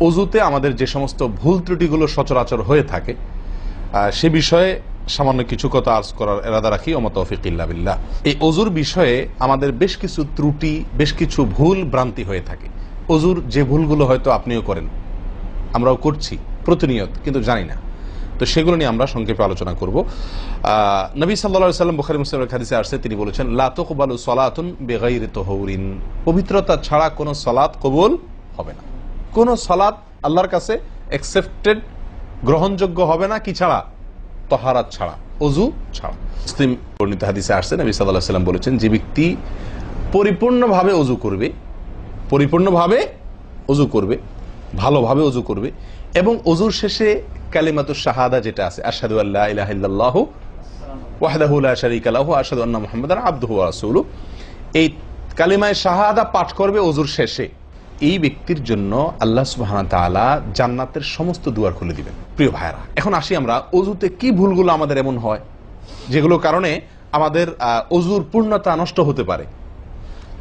অজুতে আমাদের যে সমস্ত ভুল ত্রুটিগুলো সচরাচর হয়ে থাকে সে বিষয়ে সামান্য কিছু কথা আর্জ করার এরাদা রাখি। ওয়া মা তাওফীক ইল্লা বিল্লাহ। এই অজুর বিষয়ে আমাদের বেশ কিছু ত্রুটি, বেশ কিছু ভুল ভ্রান্তি হয়ে থাকে। অজুর যে ভুলগুলো হয়তো আপনিও করেন, আমরাও করছি প্রতিনিয়ত, কিন্তু জানি না। তো সেগুলো নিয়ে আমরা সংক্ষেপে আলোচনা করব। নবী সাল্লাল্লাহু আলাইহি ওয়াসাল্লাম বুখারী মুসলিমের হাদিসে আসছে, তিনি বলেছেন, লা তুকবালু সালাতুন বিগাইরি তাহুরিন, পবিত্রতা ছাড়া কোনো সালাত কবুল হবে না। কোন সালাত আল্লাহর কাছে অ্যাকসেপ্টেড, গ্রহণযোগ্য হবে না কি ছাড়া? তাহারাত ছাড়া, অজু ছাড়া। মুসলিম বর্ণিত হাদিসে আসছে, নবী সাল্লাল্লাহু আলাইহি ওয়াসাল্লাম বলেছেন, যে ব্যক্তি পরিপূর্ণভাবে অজু করবে, পরিপূর্ণভাবে অজু করবে, ভালোভাবে অজু করবে, এবং অজুর শেষে কালিমাতুশ শাহাদা যেটা আছে, আশহাদু আল্লা ইলাহা ইল্লাল্লাহু ওয়াহদাহু লা শারীকা লাহু ওয়া আশহাদু আন্না মুহাম্মাদান আবদুহু ওয়া রাসূলুহু, এই কালিমায়ে শাহাদা পাঠ করবে অজুর শেষে, এই ব্যক্তির জন্য আল্লাহ সুবহানাহু ওয়া তাআলা জান্নাতের সমস্ত দুয়ার খুলে দিবেন। প্রিয় ভাইরা, এখন আসি আমরা অজুতে কি ভুলগুলো আমাদের এমন হয় যেগুলো কারণে আমাদের অজুর পূর্ণতা নষ্ট হতে পারে।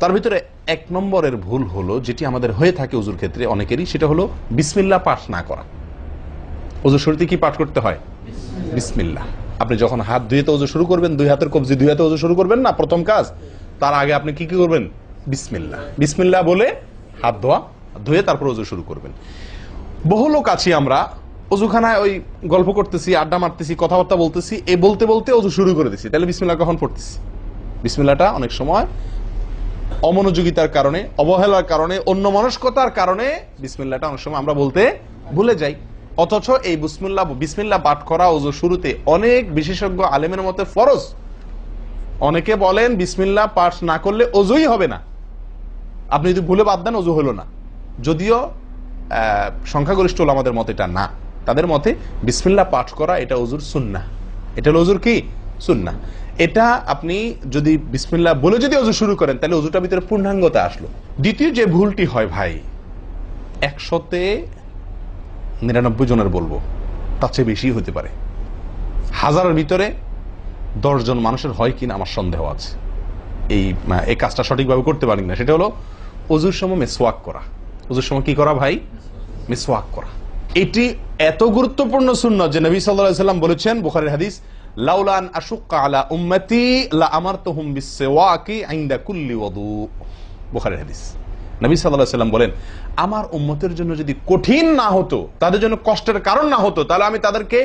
তার ভিতরে এক নম্বরের ভুল হলো, যেটি আমাদের হয়ে থাকে অজুর ক্ষেত্রে অনেকেরই, সেটা হলো বিসমিল্লাহ পাঠ না করা। অজুর শুরুতে কি পাঠ করতে হয়? বিসমিল্লাহ। আপনি যখন হাত ধুয়ে অজু শুরু করবেন, দুই হাতের কবজি দুই হাতে অজু শুরু করবেন না, প্রথম কাজ, তার আগে আপনি কি করবেন? বিসমিল্লাহ। বিসমিল্লাহ বলে হাত ধুয়ে তারপর অজু শুরু করবেন। বহু লোক আছি আমরা, অজুখানায় ওই গল্প করতেছি, আড্ডা মারতেছি, কথাবার্তা বলতেছি, এই বলতে বলতে অজু শুরু করে দিছি। তাহলে বিসমিল্লাহ কখন পড়তেছি? বিসমিল্লাহটা অনেক সময় অমনোযোগিতার কারণে, অবহেলার কারণে, অন্যমনস্কতার কারণে বিসমিল্লাহটা অনেক সময় আমরা বলতে ভুলে যাই। অথচ এই বিসমিল্লাহ পাঠ করা অজু শুরুতে অনেক বিশেষজ্ঞ আলেমের মতে ফরজ। অনেকে বলেন বিসমিল্লাহ পাঠ না করলে অজুই হবে না, আপনি যদি ভুলে বাদ দেন অজু হলো না। যদিও সংখ্যাগরিষ্ঠ ওলামাদের মতে এটা না, তাদের মতে বিসমিল্লাহ পাঠ করা এটা অজুর সুন্নাহ। এটা হলো অজুর কি? সুন্নাহ। এটা আপনি যদি বিসমিল্লাহ বলে যদি অজু শুরু করেন, তাহলে অজুটার ভিতরে পূর্ণাঙ্গতা আসলো। দ্বিতীয় যে ভুলটি হয় ভাই, 199 জনের বলবো, তার চেয়ে বেশি হতে পারে, হাজারের ভিতরে 10 জন মানুষের হয় কিনা আমার সন্দেহ আছে এই কাজটা সঠিকভাবে করতে পারি না। সেটা হলো অজুর সময় মিসওয়াক করা। অজুর সময় কি করা ভাই? মিসওয়াক করা। এটি এত গুরুত্বপূর্ণ সুন্নাত যে নবী সাল্লাল্লাহু আলাইহি ওয়াসাল্লাম বলেছেন, বুখারীর হাদিস, লাউলা আন আশুক্কা আলা উম্মতি লা আমারতুহুম বিসওয়াকি ইনদা কুল্লি ওযু। বুখারীর হাদিস। নবী সাল্লাল্লাহু আলাইহি ওয়াসাল্লাম বলেন, আমার উম্মতের জন্য যদি কঠিন না হতো, তাদের জন্য কষ্টের কারণ না হতো, তাহলে আমি তাদেরকে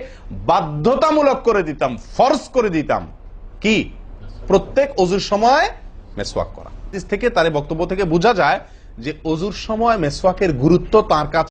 বাধ্যতামূলক করে দিতাম, ফরজ করে দিতাম কি? প্রত্যেক অজুর সময় মিসওয়াক করা। হাদিস থেকে, তার বক্তব্য থেকে বোঝা যায় যে অজুর সময় মিসওয়াকের গুরুত্ব তার কাছে